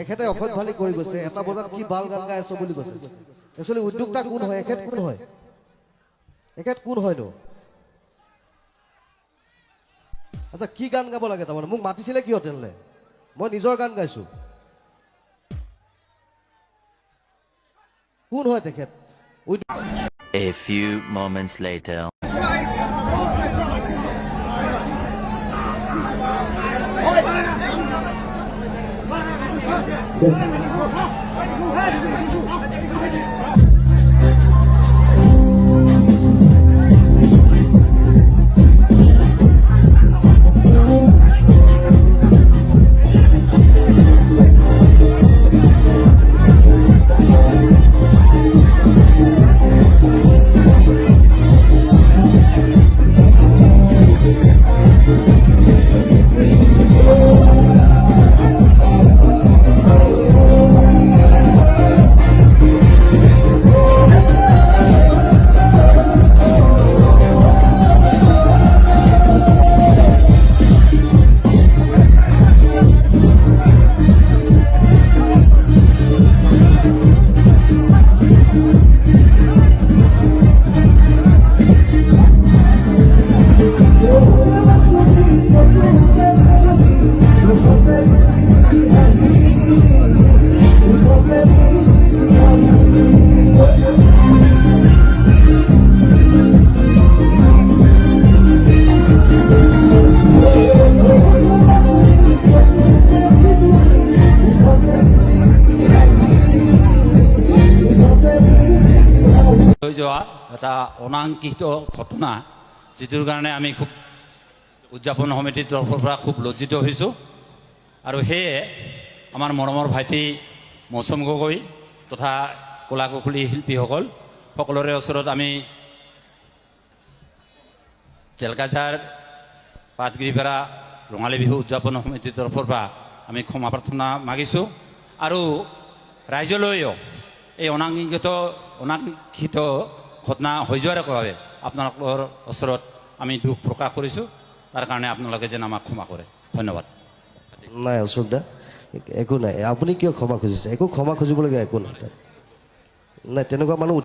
এখেতে অসৎ ভালি কৰি গৈছে। এটা বজাত কি বাল গান গাই আছো বুলি কৈছে। একচুৱেলি উদ্যোক্তা কোন হয়? এখেত কোন হয়? এখেত কোন হয়নো? আচ্ছা কি গান গাব লাগে তাৰমানে? মোক মাতিছিলে কিয় তেনেহ'লে? মই নিজৰ গান গাইছো। কোন হয় তেখেত? A few moments later. যোৱা এটা অনাকাংক্ষিত ঘটনা, যিটোৰ কাৰণে আমি খুব উদযাপন সমিতিৰ তৰফৰ পৰা খুব লজ্জিত হৈছোঁ। আৰু সেয়ে আমাৰ মৰমৰ ভাইটি মৌচুম গগৈ তথা কলা কুশলী শিল্পীসকল সকলোৰে ওচৰত আমি জেলকাজাৰ পাতগিৰিপাৰা ৰঙালী বিহু উদযাপন সমিতিৰ তৰফৰ পৰা আমি ক্ষমা প্ৰাৰ্থনা মাগিছোঁ। আৰু ৰাইজলৈও এই অনাকাংক্ষিত ঘটনা হৈ যোৱাৰ বাবে আপোনালোকৰ ওচৰত আমি দুখ প্ৰকাশ কৰিছোঁ। তাৰ কাৰণে আপোনালোকে যেন আমাক ক্ষমা কৰে। ধন্যবাদ। নাই অশোক দা, একো নাই। আপুনি কিয় ক্ষমা খুজিছে? একো ক্ষমা খুজিবলগীয়া একো নাই। নাই তেনেকুৱা মানুহ